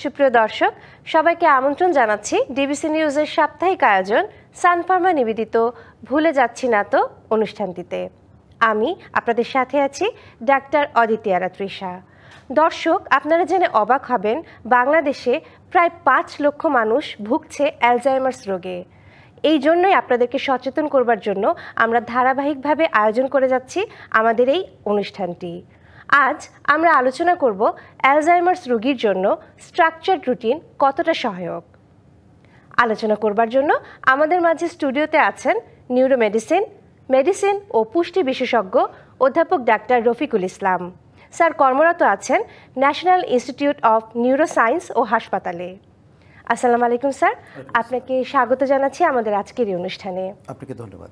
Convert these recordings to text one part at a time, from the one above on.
সুপ্রিয় দর্শক, সবাইকে আমন্ত্রণ জানাচ্ছি ডিবিসি নিউজের সাপ্তাহিক আয়োজন সানফার্মা নিবেদিত ভুলে যাচ্ছি না তো অনুষ্ঠানটিতে। আমি আপনাদের সাথে আছি ডাক্তার অদিতিয়ারা তৃষা। দর্শক, আপনারা জেনে অবাক হবেন, বাংলাদেশে প্রায় 5 লক্ষ মানুষ ভুগছে অ্যালজাইমার্স রোগে। এই জন্যই আপনাদেরকে সচেতন করবার জন্য আমরা ধারাবাহিকভাবে আয়োজন করে যাচ্ছি আমাদের এই অনুষ্ঠানটি। আজ আমরা আলোচনা করব অ্যালজাইমার্স রোগীর জন্য স্ট্রাকচারড রুটিন কতটা সহায়ক। আলোচনা করবার জন্য আমাদের মাঝে স্টুডিওতে আছেন নিউরোমেডিসিন, মেডিসিন ও পুষ্টি বিশেষজ্ঞ অধ্যাপক ডাক্তার রফিকুল ইসলাম। স্যার কর্মরত আছেন ন্যাশনাল ইনস্টিটিউট অফ নিউরোসায়েন্স ও হাসপাতালে। আসসালামু আলাইকুম স্যার, আপনাকে স্বাগত জানাচ্ছি আমাদের আজকের এই অনুষ্ঠানে। আপনাকে ধন্যবাদ।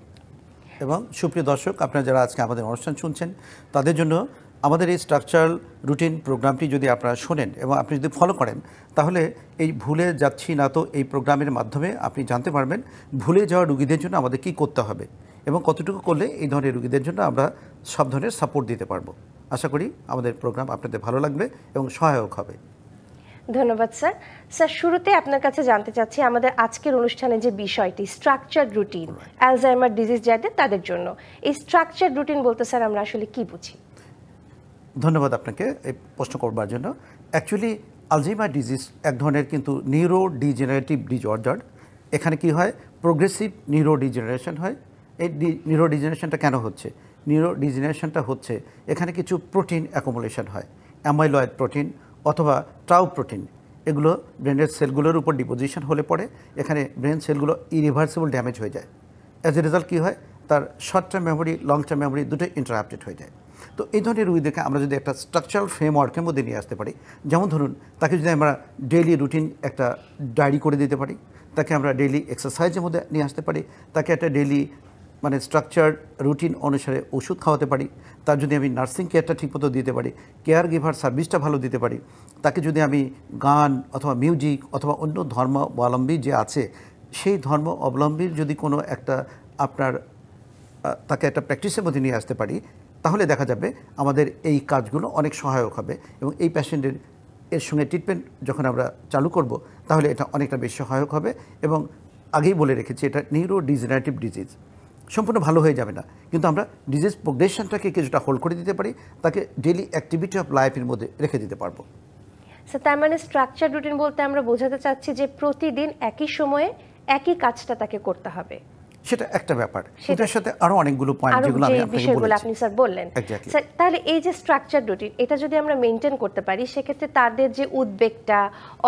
এবং সুপ্রিয় দর্শক, আপনারা যারা আজকে আমাদের অনুষ্ঠান শুনছেন তাদের জন্য আমাদের এই স্ট্রাকচারাল রুটিন প্রোগ্রামটি যদি আপনারা শোনেন এবং আপনি যদি ফলো করেন, তাহলে এই ভুলে যাচ্ছি না তো এই প্রোগ্রামের মাধ্যমে আপনি জানতে পারবেন ভুলে যাওয়া রোগীদের জন্য আমাদের কী করতে হবে এবং কতটুকু করলে এই ধরনের রোগীদের জন্য আমরা সব ধরনের সাপোর্ট দিতে পারবো। আশা করি আমাদের প্রোগ্রাম আপনাদের ভালো লাগবে এবং সহায়ক হবে। ধন্যবাদ স্যার। স্যার, শুরুতে আপনার কাছে জানতে চাচ্ছি আমাদের আজকের অনুষ্ঠানে যে বিষয়টি স্ট্রাকচারড রুটিন, অ্যালজাইমার ডিজিজ যাদের তাদের জন্য, এই স্ট্রাকচারড রুটিন বলতে স্যার আমরা আসলে কি বুঝি? ধন্যবাদ আপনাকে এই প্রশ্ন করবার জন্য। অ্যাকচুয়ালি আলজাইমার ডিজিজ এক ধরনের কিন্তু নিউরো ডিজেনারেটিভ ডিজঅর্ডার। এখানে কি হয়, প্রোগ্রেসিভ নিউরো ডিজেনারেশন হয়। এই নিউরো ডিজেনারেশনটা কেন হচ্ছে? নিউরো ডিজেনারেশনটা হচ্ছে এখানে কিছু প্রোটিন অ্যাকুমুলেশন হয়, অ্যামাইলয়েড প্রোটিন অথবা টাউ প্রোটিন। এগুলো ব্রেনের সেলগুলোর উপর ডিপোজিশন হলে পরে এখানে ব্রেন সেলগুলো ইরিভার্সিবল ড্যামেজ হয়ে যায়। অ্যাজ এ রেজাল্ট কী হয়, তার short term memory, long term memory দুটোই ইন্টারাপ্টেড হয়ে যায়। তো এই ধরনের রোগীদেরকে আমরা যদি একটা স্ট্রাকচারাল ফ্রেমওয়ার্কের মধ্যে নিয়ে আসতে পারি, যেমন ধরুন তাকে যদি আমরা ডেইলি রুটিন একটা ডায়েরি করে দিতে পারি, তাকে আমরা ডেইলি এক্সারসাইজের মধ্যে নিয়ে আসতে পারি, তাকে একটা ডেইলি স্ট্রাকচার্ড রুটিন অনুসারে ওষুধ খাওয়াতে পারি, তার যদি আমি নার্সিং কেয়ারটা ঠিকমতো দিতে পারি, কেয়ার গিভার সার্ভিসটা ভালো দিতে পারি, তাকে যদি আমি গান অথবা মিউজিক অথবা অন্য ধর্মাবলম্বী যে আছে সেই ধর্ম অবলম্বীর যদি কোনো একটা তাকে একটা প্র্যাকটিসের মধ্যে নিয়ে আসতে পারি, তাহলে দেখা যাবে আমাদের এই কাজগুলো অনেক সহায়ক হবে এবং এই পেশেন্টের এর সঙ্গে ট্রিটমেন্ট যখন আমরা চালু করব তাহলে এটা অনেকটা বেশি সহায়ক হবে। এবং আগেই বলে রেখেছি, এটা নিউরো ডিজেনারেটিভ ডিজিজ, সম্পূর্ণ ভালো হয়ে যাবে না, কিন্তু আমরা ডিজিজ প্রোগ্রেশনটাকে কিছুটা হোল্ড করে দিতে পারি, তাকে ডেইলি অ্যাক্টিভিটি অফ লাইফের মধ্যে রেখে দিতে পারবো। স্যার, তার মানে স্ট্রাকচার রুটিন বলতে আমরা বোঝাতে চাচ্ছি যে প্রতিদিন একই সময়ে একই কাজটা তাকে করতে হবে। সেটা একটা ব্যাপার, সেটার সাথে আরো অনেকগুলো পয়েন্ট যেগুলো আমি আপনাকে বলেছি আপনি স্যার বললেন। স্যার, তাহলে এই যে স্ট্রাকচার রুটিন, এটা যদি আমরা মেইনটেইন করতে পারি, সেক্ষেত্রে তাদের যে উদ্বেগটা,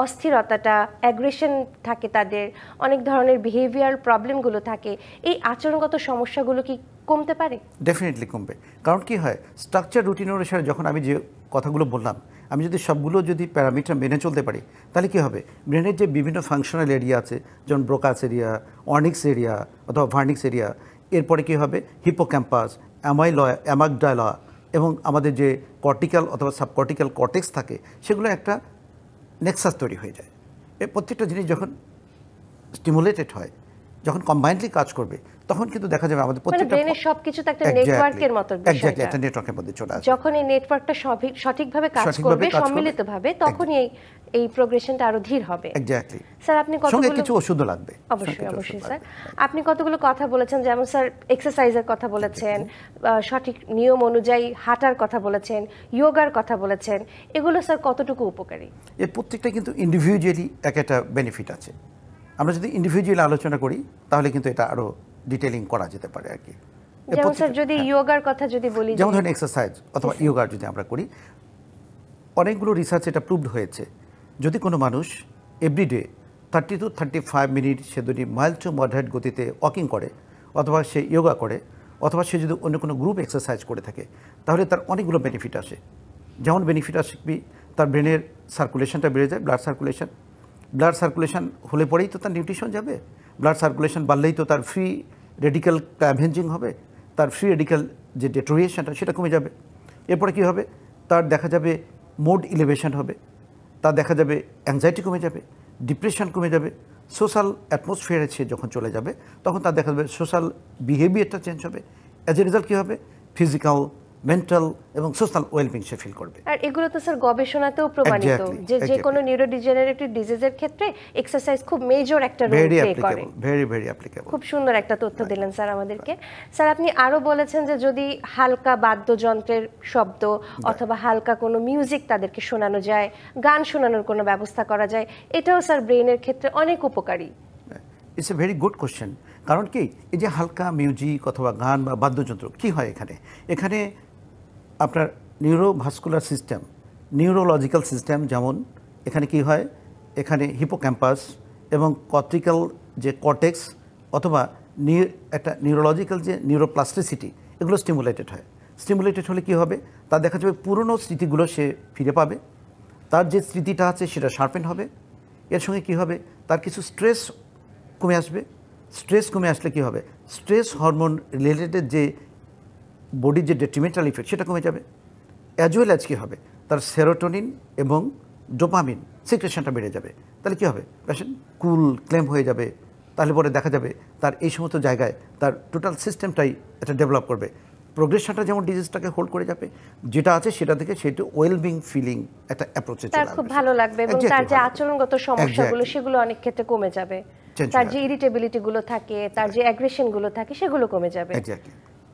অস্থিরতাটা, অ্যাগ্রেশন থাকে, তাদের অনেক ধরনের বিহেভিয়ারাল প্রবলেমগুলো থাকে, এই আচরণগত সমস্যাগুলো কি কমতে পারে? ডেফিনেটলি কমবে। কারণ কি হয়, স্ট্রাকচার রুটিন অনুসারে যখন আমি যে কথাগুলো বললাম, আমি যদি সবগুলো প্যারামিটার মেনে চলতে পারি, তাহলে কী হবে, ব্রেনের যে বিভিন্ন ফাংশনাল এরিয়া আছে, যেমন ব্রোকাস এরিয়া, অর্নিক্স এরিয়া অথবা ভার্নিক্স এরিয়া, এরপরে কী হবে হিপোক্যাম্পাস, অ্যামাগডালা এবং আমাদের যে কর্টিক্যাল অথবা সাবকর্টিক্যাল কর্টেক্স থাকে, সেগুলো একটা নেক্সাস তৈরি হয়ে যায়। এই প্রত্যেকটা জিনিস যখন স্টিমুলেটেড হয়, যখন কম্বাইন্ডলি কাজ করবে, তখন কিন্তু দেখা যাবে আমাদের প্রত্যেকটা ব্রেনের সবকিছু একটা নেটওয়ার্কের মতো এক্স্যাক্টলি একটা নেটওয়ার্কের মধ্যে চলে আসে। যখন এই নেটওয়ার্কটা সঠিকভাবে কাজ করবে, সম্মিলিতভাবে, তখনই এই প্রোগ্রেশনটা আরো ধীর হবে। এক্স্যাক্টলি স্যার, আপনি কতগুলো কিছু ওষুধও লাগবে। অবশ্যই স্যার, আপনি কতগুলো কথা বলেছেন, যেমন স্যার এক্সারসাইজের কথা বলেছেন, সঠিক নিয়ম অনুযায়ী হাঁটার কথা বলেছেন, যোগার কথা বলেছেন, এগুলো স্যার কতটুকু উপকারী? এর প্রত্যেকটা কিন্তু ইন্ডিভিজুয়ালি একটা বেনিফিট আছে। আমরা যদি ইন্ডিভিজুয়ালি আলোচনা করি তাহলে কিন্তু এটা আরো ডিটেইলিং করা যেতে পারে আর কি। যেমন স্যার যদি যোগার কথা যদি বলি, যেমন ধরেন এক্সারসাইজ অথবা যোগার যদি আমরা করি, অনেকগুলো রিসার্চ এটা প্রুভড হয়েছে, যদি কোনো মানুষ এভরিডে 30 to 35 মিনিট সে যদি মাইল্ড টু মডারেট গতিতে ওয়াকিং করে অথবা সে যোগা করে অথবা সে যদি অন্য কোনো গ্রুপ এক্সারসাইজ করে থাকে, তাহলে তার অনেকগুলো বেনিফিট আসে। যেমন বেনিফিট আসবে, তার ব্রেনের সার্কুলেশনটা বেড়ে যায়, ব্লাড সার্কুলেশন হলে পরেই তো তার নিউট্রিশন যাবে, ব্লাড সার্কুলেশন বাড়লেই তো তার ফ্রি রেডিক্যাল ক্যাভেঞ্জিং হবে, তার ফ্রি রেডিক্যাল যে ডেটোরিয়েশনটা সেটা কমে যাবে। এরপরে কী হবে, তার দেখা যাবে মুড ইলিভেশন হবে, তার দেখা যাবে অ্যাংজাইটি কমে যাবে, ডিপ্রেশন কমে যাবে, সোশ্যাল অ্যাটমসফিয়ারে সে যখন চলে যাবে তখন তার দেখা যাবে সোশ্যাল বিহেভিয়ারটা চেঞ্জ হবে। অ্যাজ এ রেজাল্ট কী হবে, ফিজিক্যাল, মেন্টাল এবং সোশ্যাল ওয়েলবিং সে ফিল করবে। আর এগুলো তো স্যার গবেষণাতেও প্রমাণিত যে যে কোনো নিউরোডিজেনারেটিভ ডিজিজের ক্ষেত্রে এক্সারসাইজ খুব মেজর একটা রোল প্লে করে। Very very applicable. খুব সুন্দর একটা তথ্য দিলেন স্যার আমাদেরকে। স্যার আপনি আরো বলেছেন যে যদি হালকা বাদ্যযন্ত্রের শব্দ অথবা হালকা কোনো মিউজিক তাদেরকে শোনানো যায়, গান শোনানোর কোনো ব্যবস্থা করা যায়, এটাও স্যার ব্রেইনের ক্ষেত্রে অনেক উপকারী। It's a very good question. কারণ কি এই যে হালকা মিউজিক অথবা গান বা বাদ্যযন্ত্র কি হয় এখানে আপনার নিউরোভাস্কুলার সিস্টেম, নিউরোলজিক্যাল সিস্টেম, যেমন এখানে কি হয়, এখানে হিপোক্যাম্পাস এবং কর্টিক্যাল যে কর্টেক্স অথবা একটা নিউরোলজিক্যাল যে নিউরোপ্লাস্টিসিটি, এগুলো স্টিমুলেটেড হয়। স্টিমুলেটেড হলে কি হবে, তার দেখা যাবে পুরনো স্মৃতিগুলো সে ফিরে পাবে, তার যে স্মৃতিটা আছে সেটা শার্পেন হবে। এর সঙ্গে কি হবে, তার কিছু স্ট্রেস কমে আসবে। স্ট্রেস কমে আসলে কি হবে, স্ট্রেস হরমোন রিলেটেড যে বডির যে ডেট্রিমেন্টাল ইফেক্ট সেটা কমে যাবে। অ্যাজ ওয়েল অ্যাজ কী হবে, তার সেরোটোনিন এবং ডোপামিন সিক্রেশনটা বেড়ে যাবে। তাহলে কী হবে, পেশেন্ট কুল ক্লেম হয়ে যাবে। তাহলে পরে দেখা যাবে তার এই সমস্ত জায়গায় তার টোটাল সিস্টেমটাই এটা ডেভেলপ করবে। প্রোগ্রেশনটা যেমন ডিজিজটাকে হোল্ড করে যাবে, যেটা আছে সেটা থেকে সেটা ওয়েলবিং ফিলিং একটা অ্যাপ্রোচে চলে আসবে, খুব ভালো লাগবে এবং তার যে আচরণগত সমস্যাগুলো সেগুলো অনেক ক্ষেত্রে কমে যাবে। তার যে ইরিটেবিলিটি গুলো থাকে, তার যে অ্যাগ্রেশন গুলো থাকে সেগুলো কমে যাবে।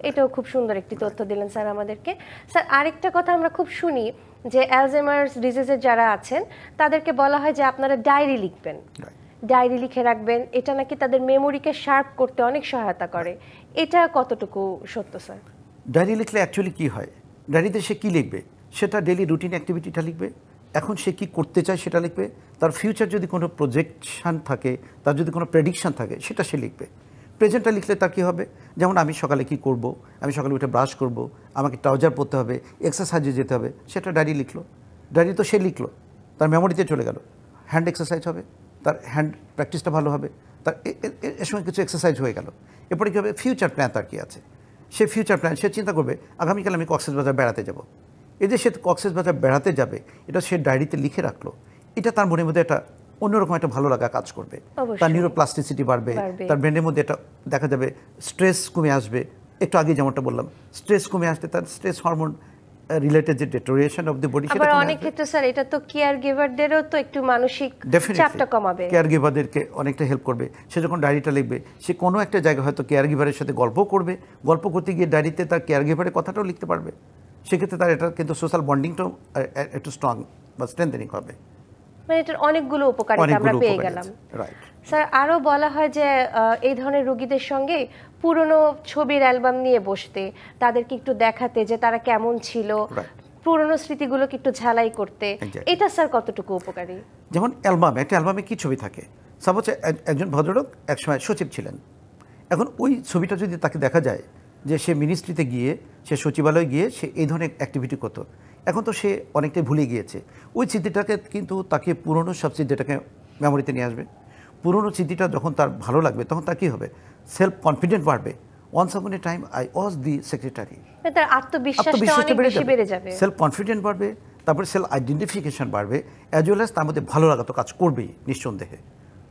এটাও খুব সুন্দর একটি তথ্য দিলেন স্যার আমাদেরকে। স্যার আরেকটা কথা আমরা খুব শুনি যে অ্যালজাইমার্স ডিজিজের যারা আছেন তাদেরকে বলা হয় যে আপনারা ডায়েরি লিখবেন, ডায়েরি লিখে রাখবেন, এটা নাকি তাদের মেমোরিকে শার্প করতে অনেক সহায়তা করে। এটা কতটুকু সত্য স্যার? ডায়েরি লিখলে অ্যাকচুয়ালি কী হয়, ডায়েরিতে সে কী লিখবে, সেটা ডেইলি রুটিন অ্যাক্টিভিটিটা লিখবে, এখন সে কী করতে চায় সেটা লিখবে, তার ফিউচার যদি কোনো প্রজেকশান থাকে, তার যদি কোনো প্রেডিকশান থাকে সেটা সে লিখবে। প্রেজেন্টটা লিখলে তার কী হবে, যেমন আমি সকালে কী করব, আমি সকালে উঠে ব্রাশ করব, আমাকে ট্রাউজার পরতে হবে, এক্সারসাইজে যেতে হবে, সেটা ডায়েরি লিখলো। ডায়েরি তো সে লিখলো, তার মেমোরিতে চলে গেল, হ্যান্ড এক্সারসাইজ হবে, তার হ্যান্ড প্র্যাকটিসটা ভালো হবে, তার এর সঙ্গে কিছু এক্সারসাইজ হয়ে গেল। এরপরে কী হবে, ফিউচার প্ল্যান তার কী আছে, সে ফিউচার প্ল্যান সে চিন্তা করবে আগামীকাল আমি কক্সবাজার বেড়াতে যাব। এই যে সে কক্সবাজার বেড়াতে যাবে এটা সে ডায়েরিতে লিখে রাখলো, এটা তার মনের মধ্যে একটা অন্যরকম একটা ভালো লাগা কাজ করবে, তার নিউরোপ্লাস্টিসিটি বাড়বে, তার ব্রেনের মধ্যে এটা দেখা যাবে স্ট্রেস কমে আসবে। একটু আগে যেমনটা বললাম, স্ট্রেস কমে আসলে তার স্ট্রেস হরমোন রিলেটেড যে ডেটোরিয়েশন অফ দ্য বডি, আবার অনেক ক্ষেত্রে স্যার এটা তো কেয়ার গিভারদেরও তো একটু মানসিক চাপটা কমাবে, কেয়ার গিভারদেরকে অনেকটা হেল্প করবে। সে যখন ডায়েরিটা লিখবে সে কোনো একটা জায়গায় হয়তো কেয়ার গিভারের সাথে গল্প করবে, গল্প করতে গিয়ে ডায়েরিতে তার কেয়ার গিভারের কথাটাও লিখতে পারবে। সেক্ষেত্রে তার এটা কিন্তু সোশ্যাল বন্ডিংটাও একটু স্ট্রং বা স্ট্রেংথেনিং হবে। মানে এটার অনেকগুলো উপকারিতা আমরা পেয়ে গেলাম। স্যার আরও বলা হয় যে এই ধরনের রোগীদের সঙ্গে পুরনো ছবির অ্যালবাম নিয়ে বসতে, তাদেরকে একটু দেখাতে যে তারা কেমন ছিল, পুরনো স্মৃতিগুলোকে একটু ঝালাই করতে, এটা স্যার কতটুকু উপকারী? যেমন একটা অ্যালবামে কি ছবি থাকে, সাপোজ একজন ভদ্রলোক একসময় সচিব ছিলেন, এখন ওই ছবিটা যদি তাকে দেখা যায় যে সে মিনিস্ট্রিতে গিয়ে, সে সচিবালয়ে গিয়ে সে এই ধরনের অ্যাক্টিভিটি করতো, এখন তো সে অনেকটাই ভুলে গিয়েছে। ওই স্মৃতিটাকে কিন্তু তাকে পুরনো সব স্মৃতিটাকে মেমোরিতে নিয়ে আসবে। পুরনো স্মৃতিটা যখন তার ভালো লাগবে তখন তার কী হবে, সেলফ কনফিডেন্ট বাড়বে। Once upon a time I was the secretary, তার আত্মবিশ্বাসটা অনেক বেশি বেড়ে যাবে, সেলফ কনফিডেন্ট বাড়বে, তারপরে সেলফ আইডেন্টিফিকেশন বাড়বে, অ্যাজ ওয়েল অ্যাজ তার মধ্যে ভালো লাগা তো কাজ করবেই নিঃসন্দেহে।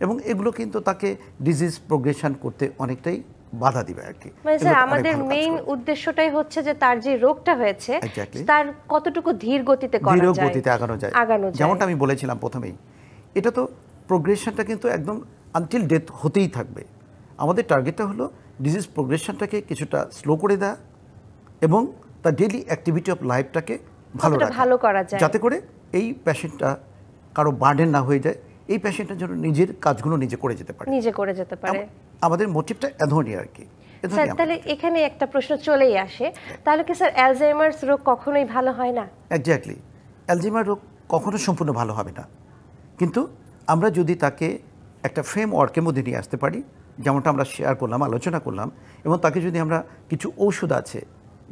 এবং এগুলো কিন্তু তাকে ডিজিজ প্রোগ্রেশন করতে অনেকটাই বাধা দিবে আর কি। মানে স্যার আমাদের মেইন উদ্দেশ্যটাই হচ্ছে যে তার যে রোগটা হয়েছে তার কতটুকু ধীর গতিতে করা যায়, ধীর গতিতে আগানো যায়। যেমনটা আমি বলেছিলাম প্রথমেই, এটা তো প্রোগ্রেশনটা কিন্তু একদম আনটিল ডেথ হতেই থাকবে। আমাদের টার্গেটটা হলো ডিজিজ প্রোগ্রেশনটাকে কিছুটা স্লো করে দেওয়া এবং তার ডেইলি অ্যাক্টিভিটি অফ লাইফটাকে ভালো করা যায়, যাতে করে এই পেশেন্টটা কারো বার্ডেন না হয়ে যায়, এই পেশেন্টের জন্য নিজের কাজগুলো নিজে করে যেতে পারে। আমাদের মোটিভটা এ ধরনের আর কি। স্যার তাহলে এখানে একটা প্রশ্ন চলেই আসে, তাহলে কি স্যার অ্যালজাইমার্স রোগ কখনোই ভালো হয় না? এক্স্যাক্টলি, অ্যালজাইমার রোগ কখনো সম্পূর্ণ ভালো হবে না, কিন্তু আমরা যদি তাকে একটা ফ্রেমওয়ার্কের মধ্যে নিয়ে আসতে পারি, যেমনটা আমরা শেয়ার করলাম, আলোচনা করলাম, এবং তাকে যদি আমরা কিছু ঔষধ আছে,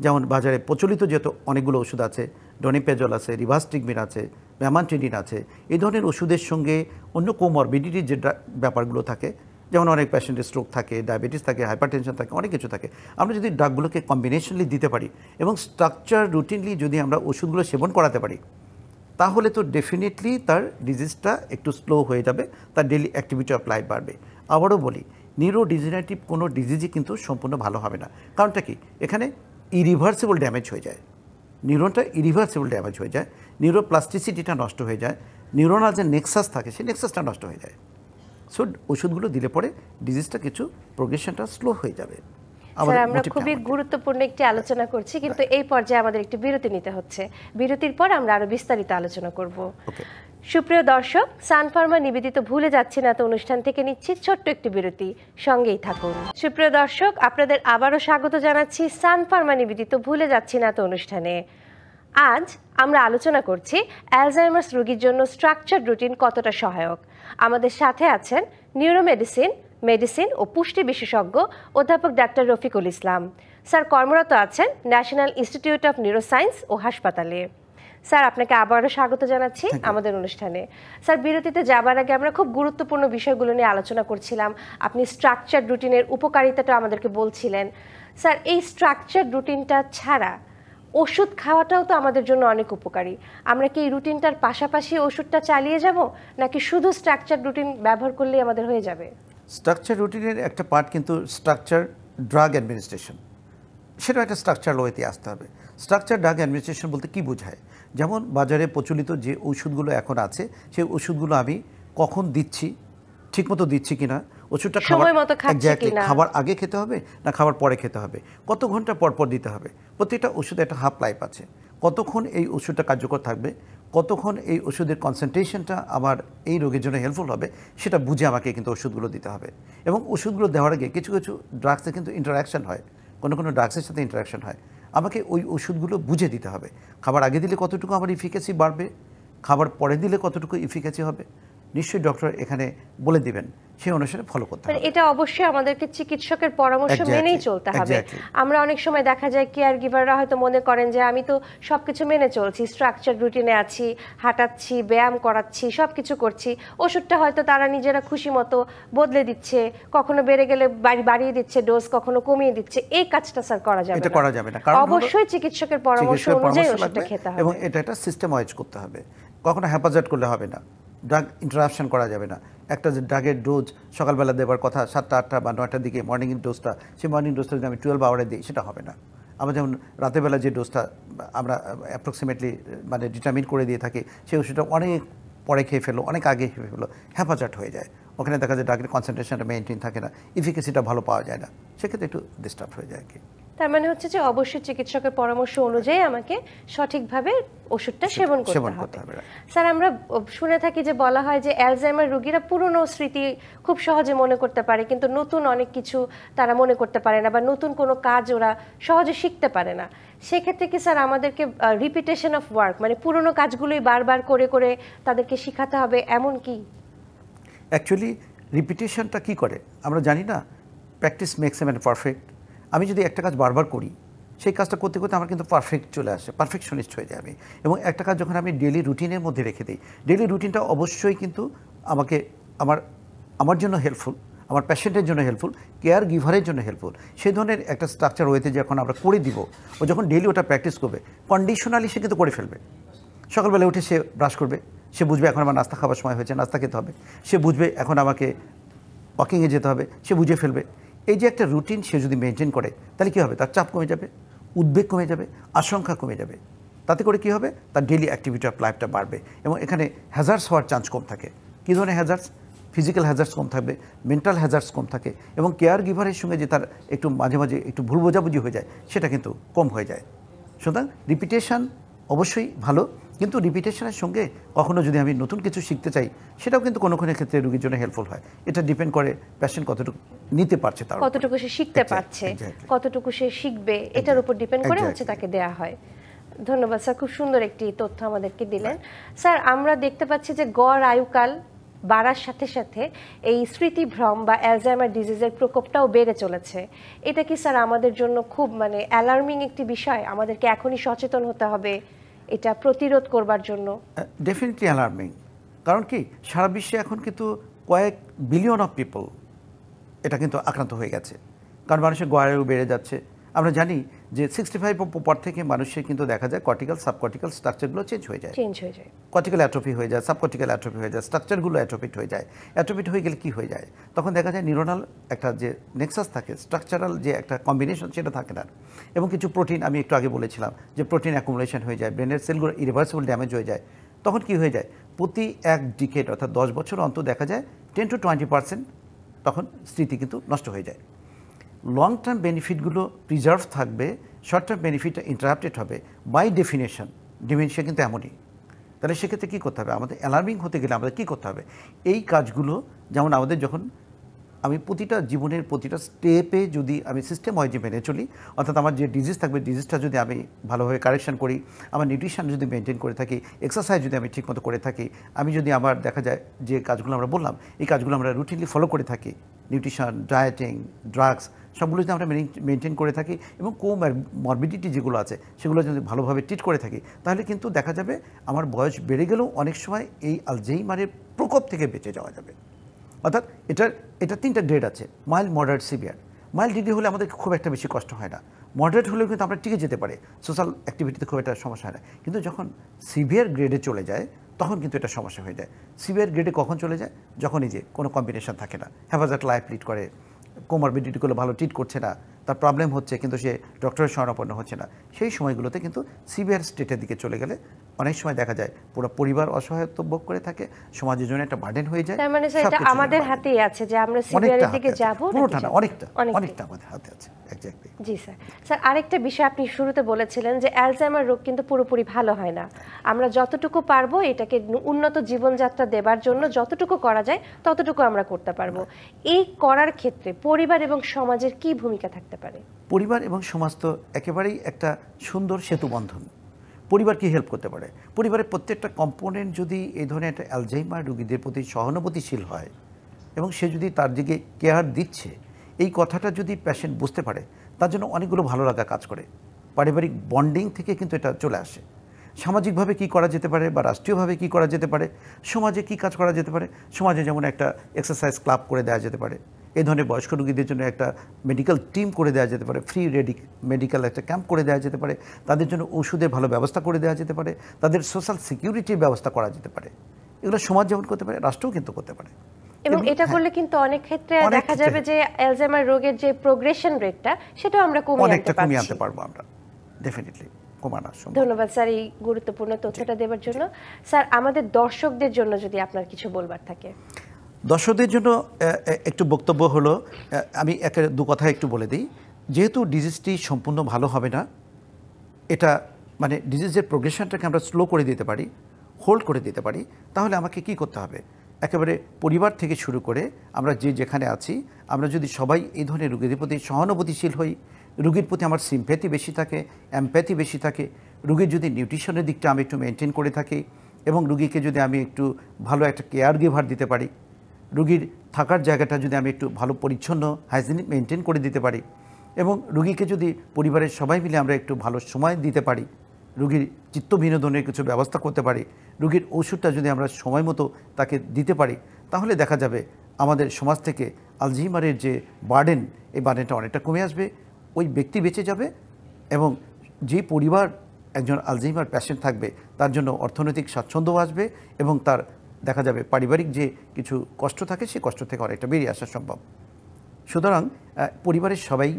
যেমন বাজারে প্রচলিত যেহেতু অনেকগুলো ওষুধ আছে, ডনিপেজল আছে, রিভাস্টিগমিন আছে, ম্যামান্টিনিন আছে, এই ধরনের ওষুধের সঙ্গে অন্য কোমরবিডিটির যে ব্যাপারগুলো থাকে, যেমন অনেক পেশেন্টের স্ট্রোক থাকে, ডায়াবেটিস থাকে, হাইপারটেনশন থাকে, অনেক কিছু থাকে, আমরা যদি ড্রাগগুলোকে কম্বিনেশনলি দিতে পারি এবং স্ট্রাকচার রুটিনলি যদি আমরা ওষুধগুলো সেবন করাতে পারি, তাহলে তো ডেফিনেটলি তার ডিজিজটা একটু স্লো হয়ে যাবে, তার ডেইলি অ্যাক্টিভিটি অফ লাইফ বাড়বে। আবারও বলি, নিউরোডিজেনারেটিভ কোনো ডিজিজই কিন্তু সম্পূর্ণ ভালো হবে না। কারণটা কি, এখানে ইরিভার্সিবল ড্যামেজ হয়ে যায়। নিউরনটা ইরিভার্সিবল ড্যামেজ হয়ে যায়, নিউরোপ্লাস্টিসিটিটা নষ্ট হয়ে যায়, নিউরোনাল যে নেক্সাস থাকে সেই নেক্সাসটা নষ্ট হয়ে যায়। সো ওষুধগুলো দিলে পরে ডিজিজটা কিছু প্রোগ্রেশনটা স্লো হয়ে যাবে। স্যার আমরা খুবই গুরুত্বপূর্ণ একটি আলোচনা করছি, কিন্তু এই পর্যায়ে আমাদের একটি বিরতি নিতে হচ্ছে। বিরতির পর আমরা আরো বিস্তারিত আলোচনা করব। সুপ্রিয় দর্শক, সান ফার্মা নিবেদিত ভুলে যাচ্ছি না তো অনুষ্ঠান থেকে নিচ্ছি ছোট্ট একটি বিরতি, সঙ্গেই থাকুন। সুপ্রিয় দর্শক, আপনাদের আবারও স্বাগত জানাচ্ছি সান ফার্মা নিবেদিত ভুলে যাচ্ছি না তো অনুষ্ঠানে। আজ আমরা আলোচনা করছি অ্যালজাইমার্স রোগীর জন্য স্ট্রাকচারড রুটিন কতটা সহায়ক। আমাদের সাথে আছেন নিউরোমেডিসিন, মেডিসিন ও পুষ্টি বিশেষজ্ঞ অধ্যাপক ডাক্তার রফিকুল ইসলাম। স্যার কর্মরত আছেন ন্যাশনাল ইনস্টিটিউট অফ নিউরোসায়েন্স ও হাসপাতালে। স্যার আপনাকে আবারও স্বাগত জানাচ্ছি আমাদের অনুষ্ঠানে। স্যার বিরতিতে যাবার আগে আমরা খুব গুরুত্বপূর্ণ বিষয়গুলো নিয়ে আলোচনা করছিলাম। আপনি স্ট্রাকচার রুটিনের উপকারিতাটা আমাদেরকে বলছিলেন। স্যার এই স্ট্রাকচার রুটিনটা ছাড়া ওষুধ খাওয়াটাও তো আমাদের জন্য অনেক উপকারী। আমরা কি এই রুটিনটার পাশাপাশি ওষুধটা চালিয়ে যাব, নাকি শুধু স্ট্রাকচার রুটিন ব্যবহার করলেই আমাদের হয়ে যাবে? স্ট্রাকচার রুটিনের একটা পার্ট কিন্তু স্ট্রাকচার ড্রাগ অ্যাডমিনিস্ট্রেশন, সেটা একটা স্ট্রাকচার ওয়েতে আসতে হবে। স্ট্রাকচার ড্রাগ অ্যাডমিনিস্ট্রেশন বলতে কী বোঝায়? যেমন বাজারে প্রচলিত যে ওষুধগুলো এখন আছে সেই ওষুধগুলো আমি কখন দিচ্ছি, ঠিকমতো দিচ্ছি কিনা, ওষুধটা খাবার আগে খেতে হবে না খাবার পরে খেতে হবে, কত ঘন্টা পর পর দিতে হবে, প্রত্যেকটা ওষুধে একটা হাফ লাইফ আছে, কতক্ষণ এই ওষুধটা কার্যকর থাকবে, কতক্ষণ এই ওষুধের কনসেন্ট্রেশনটা আমার এই রোগের জন্য হেল্পফুল হবে, সেটা বুঝে আমাকে কিন্তু ওষুধগুলো দিতে হবে। এবং ওষুধগুলো দেওয়ার আগে কিছু কিছু ড্রাগসে কিন্তু ইন্টারাকশান হয়, কোনো কোনো ড্রাগসের সাথে ইন্টারাকশান হয়, আমাকে ওই ওষুধগুলো বুঝে দিতে হবে। খাবার আগে দিলে কতটুকু আমার ইফিকাসি বাড়বে, খাবার পরে দিলে কতটুকু ইফিকাসি হবে, নিশ্চয়ই ডক্টর এখানে বলে দিবেন, সেই অনুসারে ফলো করতে হবে। এটা অবশ্যই আমাদেরকে চিকিৎসকের পরামর্শ মেনেই চলতে হবে। আমরা অনেক সময় দেখা যায় কেয়ার গিভাররা হয়তো মনে করেন যে আমি তো সবকিছু মেনে চলছি, স্ট্রাকচার রুটিনে আছি, হাঁটাচ্ছি, ব্যায়াম করাচ্ছি, সবকিছু করছি, ওষুধটা হয়তো তারা নিজেরা খুশি মতো বদলে দিচ্ছে, কখনো বেড়ে গেলে বাড়িয়ে দিচ্ছে ডোজ, কখনো কমিয়ে দিচ্ছে। এই কাজটা স্যার করা যাবে না, এটা করা যাবে না। অবশ্যই চিকিৎসকের পরামর্শ অনুযায়ী ওষুধটা খেতে হবে এবং এটা একটা সিস্টেম ওয়াইজ করতে হবে। কখনো হ্যাপাজার্ট করলে হবে না, ড্রাগ ইন্টারাপশন করা যাবে না। একটা যে ড্রাগের ডোজ সকালবেলা দেওয়ার কথা 7টা 8টা বা 9টার দিকে মর্নিং ডোজটা, সেই মর্নিং ডোজটা যদি আমি 12 আওয়ারে দিই সেটা হবে না। আমরা যেমন রাতের বেলা যে ডোজটা আমরা অ্যাপ্রক্সিমেটলি মানে ডিটারমিন করে দিয়ে থাকি, সেই ওষুধটা অনেক পরে খেয়ে ফেলো, অনেক আগে খেয়ে ফেলো, হ্যাপাজার্ট হয়ে যায়। ওখানে দেখা যায় ড্রাগের কনসেন্ট্রেশনটা মেনটেন থাকে না, ইফিকেসিটা ভালো পাওয়া যায় না, সেক্ষেত্রে একটু ডিস্টার্ব হয়ে যায় আর কি। তার মানে হচ্ছে যে অবশ্যই চিকিৎসকের পরামর্শ অনুযায়ী আমাকে সঠিকভাবে ওষুধটা সেবন করতে হবে। স্যার আমরা শুনে থাকি যে বলা হয় যে অ্যালজাইমার রোগীরা পুরনো স্মৃতি খুব সহজে মনে করতে পারে, কিন্তু নতুন অনেক কিছু তারা মনে করতে পারে না, বা নতুন কোনো কাজ ওরা সহজে শিখতে পারে না। সেক্ষেত্রে কি স্যার আমাদেরকে রিপিটেশন অফ ওয়ার্ক, মানে পুরনো কাজগুলোই বারবার করে করে তাদেরকে শিখাতে হবে, এমন কি? অ্যাকচুয়ালি রিপিটেশনটা কি করে আমরা জানি না, practice makes a man perfect. আমি যদি একটা কাজ বারবার করি, সেই কাজটা করতে করতে আমার কিন্তু পারফেক্ট চলে আসে, পারফেকশনিস্ট হয়ে যায় আমি। এবং একটা কাজ যখন আমি ডেলি রুটিনের মধ্যে রেখে দিই, ডেলি রুটিনটা অবশ্যই কিন্তু আমাকে আমার জন্য হেল্পফুল, আমার পেশেন্টের জন্য হেল্পফুল, কেয়ার গিভারের জন্য হেল্পফুল, সেই ধরনের একটা স্ট্রাকচার ওয়েতে যখন আমরা করে দিব, ও যখন ডেলি ওটা প্র্যাকটিস করবে, কন্ডিশনালি সে কিন্তু করে ফেলবে। সকালবেলা উঠে সে ব্রাশ করবে, সে বুঝবে এখন আমার নাস্তা খাবার সময় হয়েছে, নাস্তা খেতে হবে, সে বুঝবে এখন আমাকে ওয়াকিংয়ে যেতে হবে, সে বুঝে ফেলবে। এই যে একটা রুটিন সে যদি মেনটেন করে, তাহলে কী হবে, তার চাপ কমে যাবে, উদ্বেগ কমে যাবে, আশঙ্কা কমে যাবে। তাতে করে কী হবে, তার ডেলি অ্যাক্টিভিটি অফ লাইফটা বাড়বে এবং এখানে হ্যাজার্ডস হওয়ার চান্স কম থাকে। কী ধরনের হ্যাজার্ডস? ফিজিক্যাল হ্যাজার্ডস কম থাকবে, মেন্টাল হ্যাজার্ডস কম থাকে, এবং কেয়ার গিভারের সঙ্গে যে তার একটু মাঝে মাঝে একটু ভুল বোঝাবুঝি হয়ে যায়, সেটা কিন্তু কম হয়ে যায়। সুতরাং রিপিটেশন অবশ্যই ভালো, কিন্তু রিপিটেশনের সঙ্গে কখনো যদি আমি নতুন কিছু শিখতে চাই, সেটাও কিন্তু কোনো কোনো ক্ষেত্রে রোগীর জন্য হেল্পফুল হয়। এটা ডিপেন্ড করে পেশেন্ট কতটুকু নিতে পারছে, তার কতটুকু সে শিখতে পারছে, কতটুকু সে শিখবে, এটার উপর ডিপেন্ড করে হচ্ছে তাকে দেয়া হয়। ধন্যবাদ স্যার, খুব সুন্দর একটি তথ্য আমাদেরকে দিলেন। স্যার আমরা দেখতে পাচ্ছি যে গড় আয়ুকাল বাড়ার সাথে সাথে এই স্মৃতিভ্রম বা অ্যালজাইমার ডিজিজের প্রকোপটাও বেড়ে চলেছে। এটা কি স্যার আমাদের জন্য খুব মানে অ্যালার্মিং একটি বিষয়? আমাদেরকে এখনই সচেতন হতে হবে এটা প্রতিরোধ করবার জন্য? Definitely alarming. কারণ কি, সারা বিশ্বে এখন কিন্তু কয়েক বিলিয়ন অফ পিপল এটা কিন্তু আক্রান্ত হয়ে গেছে, কারণ মানুষের গড় আয়ু বেড়ে যাচ্ছে। আমরা জানি যে 65 পর থেকে মানুষের কিন্তু দেখা যায় কর্টিক্যাল সাবকর্টিক্যাল স্ট্রাকচারগুলো চেঞ্জ হয়ে যায়, কর্টিক্যাল অ্যাট্রফি হয়ে যায়, সাবকর্টিক্যাল অ্যাট্রফি হয়ে যায়, স্ট্রাকচারগুলো অ্যাট্রোফিড হয়ে যায়। অ্যাট্রোফিড হয়ে গেলে কি হয়ে যায়, তখন দেখা যায় নিউরনাল একটা যে নেক্সাস থাকে, স্ট্রাকচারাল যে একটা কম্বিনেশন সেটা থাকে না। এবং কিছু প্রোটিন, আমি একটু আগে বলেছিলাম যে প্রোটিন অ্যাকুমুলেশন হয়ে যায়, ব্রেনের সেলগুলো ইরিভার্সিবল ড্যামেজ হয়ে যায়। তখন কি হয়ে যায়, প্রতি এক ডিকেড অর্থাৎ 10 বছর অন্তর দেখা যায় 10 to 20% তখন স্মৃতি কিন্তু নষ্ট হয়ে যায়। লং টার্ম বেনিফিটগুলো প্রিজার্ভ থাকবে, শর্ট টার্ম বেনিফিটটা ইন্টারাপ্টেড হবে। বাই ডেফিনেশন ডিমেনশিয়া কিন্তু এমনই। তাহলে সেক্ষেত্রে কী করতে হবে, আমাদের অ্যালার্মিং হতে গেলে আমাদের কী করতে হবে, এই কাজগুলো যেমন আমাদের যখন আমি প্রতিটা জীবনের প্রতিটা স্টেপে যদি আমি সিস্টেম ওয়াইজে মেনে চলি, অর্থাৎ আমার যে ডিজিজ থাকবে ডিজিজটা যদি আমি ভালোভাবে কারেকশন করি, আমার নিউট্রিশন যদি মেনটেন করে থাকি, এক্সারসাইজ যদি আমি ঠিকমতো করে থাকি, আমি যদি আমার দেখা যায় যে কাজগুলো আমরা বললাম এই কাজগুলো আমরা রুটিনলি ফলো করে থাকি, নিউট্রিশন, ডায়েটিং, ড্রাগস সবগুলো যদি আমরা মেনটেন করে থাকি এবং মরবিডিটি যেগুলো আছে সেগুলো যদি ভালোভাবে ট্রিট করে থাকি, তাহলে কিন্তু দেখা যাবে আমার বয়স বেড়ে গেলেও অনেক সময় এই আলঝেইমারের প্রকোপ থেকে বেঁচে যাওয়া যাবে। অর্থাৎ এটা 3টা গ্রেড আছে, mild, moderate, severe. Mild degree হলে আমাদের খুব একটা বেশি কষ্ট হয় না, মডারেট হলেও কিন্তু আমরা টিকে যেতে পারি, সোশ্যাল অ্যাক্টিভিটিতে খুব একটা সমস্যা হয় না। কিন্তু যখন সিভিয়ার গ্রেডে চলে যায় তখন কিন্তু এটা সমস্যা হয়ে যায়। সিভিয়ার গ্রেডে কখন চলে যায়, যখন এই যে কোনো কম্বিনেশন থাকে না, হ্যাভাজার্ড লাইফ লিড করে, কোমরবিডিটিগুলো ভালো ট্রিট করছে না, তার প্রবলেম হচ্ছে কিন্তু সে ডক্টরের শরণাপন্ন হচ্ছে না, সেই সময়গুলোতে কিন্তু সিভিয়ার স্টেটের দিকে চলে গেলে অনেক সময় দেখা যায় পুরো পরিবার অসহায়ত্ব ভোগ করে থাকে, সমাজের জন্য একটা বার্ডেন হয়ে যায়। তার মানে এটা আমাদের হাতেই আছে যে আমরা সিভিয়ারের দিকে যাব, পুরোটা না, অনেকটা আমাদের হাতে আছে। এক্স্যাক্টলি। জি স্যার। স্যার আরেকটা বিষয় আপনি শুরুতে বলেছিলেন যে অ্যালজাইমার রোগ কিন্তু পুরোপুরি ভালো হয় না, আমরা যতটুকু পারবো এটাকে উন্নত জীবনযাত্রা দেবার জন্য যতটুকু করা যায় ততটুকু আমরা করতে পারবো। এই করার ক্ষেত্রে পরিবার এবং সমাজের কি ভূমিকা থাকতে পারে? পরিবার এবং সমাজ তো একেবারেই একটা সুন্দর সেতুবন্ধন। পরিবার কি হেল্প করতে পারে, পরিবারের প্রত্যেকটা কম্পোনেন্ট যদি এই ধরনের একটা অ্যালজাইমার রোগীদের প্রতি সহানুভূতিশীল হয় এবং সে যদি তার দিকে কেয়ার দিচ্ছে, এই কথাটা যদি পেশেন্ট বুঝতে পারে, তার জন্য অনেকগুলো ভালো লাগা কাজ করে। পারিবারিক বন্ডিং থেকে কিন্তু এটা চলে আসে। সামাজিকভাবে কি করা যেতে পারে বা রাষ্ট্রীয়ভাবে কি করা যেতে পারে, সমাজে কি কাজ করা যেতে পারে, সমাজে যেমন একটা এক্সারসাইজ ক্লাব করে দেওয়া যেতে পারে, এই ধরনের বয়স্ক রোগীদের জন্য একটা মেডিকেল টিম করে দেওয়া যেতে পারে, ফ্রি মেডিকেল একটা ক্যাম্প করে দেওয়া যেতে পারে, তাদের জন্য ওষুধের ভালো ব্যবস্থা করে দেওয়া যেতে পারে, তাদের সোশ্যাল সিকিউরিটির ব্যবস্থা করা যেতে পারে। এগুলো সমাজ যেমন করতে পারে, রাষ্ট্রও কিন্তু করতে পারে। এবং এটা করলে কিন্তু অনেক ক্ষেত্রে দেখা যাবে যে অ্যালজাইমার রোগের যে প্রোগ্রেশন রেটটা সেটাও আমরা কমিয়ে আনতে পারবো আমরা ডেফিনেটলি। ধন্যবাদ স্যার এই গুরুত্বপূর্ণ তথ্যটা দেওয়ার জন্য। স্যার আমাদের দর্শকদের জন্য যদি আপনার কিছু বলবার থাকে। দর্শকদের জন্য একটু বক্তব্য হলো, আমি দু কথা একটু বলে দিই। যেহেতু ডিজিজটি সম্পূর্ণ ভালো হবে না, এটা মানে ডিজিজের প্রোগ্রেশনটাকে আমরা স্লো করে দিতে পারি, হোল্ড করে দিতে পারি, তাহলে আমাকে কি করতে হবে, একেবারে পরিবার থেকে শুরু করে আমরা যেখানে আছি, আমরা যদি সবাই এই ধরনের রোগীদের প্রতি সহানুভূতিশীল হই, রোগীর প্রতি আমার সিম্প্যাথি বেশি থাকে, এমপ্যাথি বেশি থাকে, রোগীর যদি নিউট্রিশনের দিকটা আমি একটু মেনটেন করে থাকি এবং রোগীকে যদি আমি একটু ভালো একটা কেয়ার গিভার দিতে পারি, রোগীর থাকার জায়গাটা যদি আমি একটু ভালো পরিচ্ছন্ন হাইজিনিক মেনটেন করে দিতে পারি এবং রোগীকে যদি পরিবারের সবাই মিলে আমরা একটু ভালো সময় দিতে পারি, রোগীর চিত্ত বিনোদনের কিছু ব্যবস্থা করতে পারি, রোগীর ওষুধটা যদি আমরা সময় মতো তাকে দিতে পারি, তাহলে দেখা যাবে আমাদের সমাজ থেকে আলঝেইমারের যে বার্ডেন, এই বার্ডেনটা অনেকটা কমে আসবে, ওই ব্যক্তি বেঁচে যাবে এবং যে পরিবার একজন আলঝেইমার পেশেন্ট থাকবে তার জন্য অর্থনৈতিক স্বাচ্ছন্দ্য আসবে এবং তার দেখা যাবে পারিবারিক যে কিছু কষ্ট থাকে সেই কষ্ট থেকে অনেকটা বেরিয়ে আসা সম্ভব। সুতরাং পরিবারের সবাই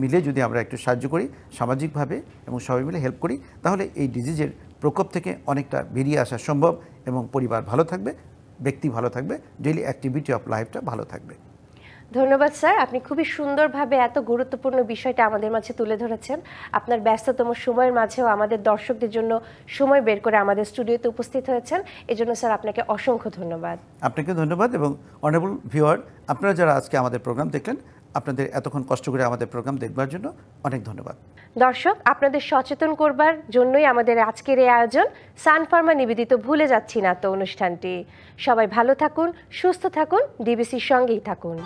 মিলে যদি আমরা একটু সাহায্য করি সামাজিকভাবে এবং সবাই মিলে হেল্প করি, তাহলে এই ডিজিজের প্রকোপ থেকে অনেকটা বেরিয়ে আসা সম্ভব এবং পরিবার ভালো থাকবে, ব্যক্তি ভালো থাকবে, ডেইলি অ্যাক্টিভিটি অফ লাইফটা ভালো থাকবে। ধন্যবাদ স্যার, আপনি খুবই সুন্দরভাবে এত গুরুত্বপূর্ণ বিষয়টা আমাদের মাঝে তুলে ধরেছেন। আপনার ব্যস্ততম সময়ের মাঝেও আমাদের দর্শকদের জন্য সময় বের করে আমাদের স্টুডিওতে উপস্থিত হয়েছেন, এজন্য স্যার আপনাকে অসংখ্য ধন্যবাদ। আপনাকে ধন্যবাদ এবং অনারেবল ভিউয়ার, আপনারা যারা আজকে আমাদের প্রোগ্রাম দেখলেন, আপনাদের এতক্ষণ কষ্ট করে আমাদের প্রোগ্রাম দেখবার জন্য অনেক ধন্যবাদ। দর্শক, আপনাদের সচেতন করবার জন্যই আমাদের আজকের এই আয়োজন, সান ফার্মা নিবেদিত ভুলে যাচ্ছি না তো অনুষ্ঠানটি। সবাই ভালো থাকুন, সুস্থ থাকুন, ডিবিসির সঙ্গেই থাকুন।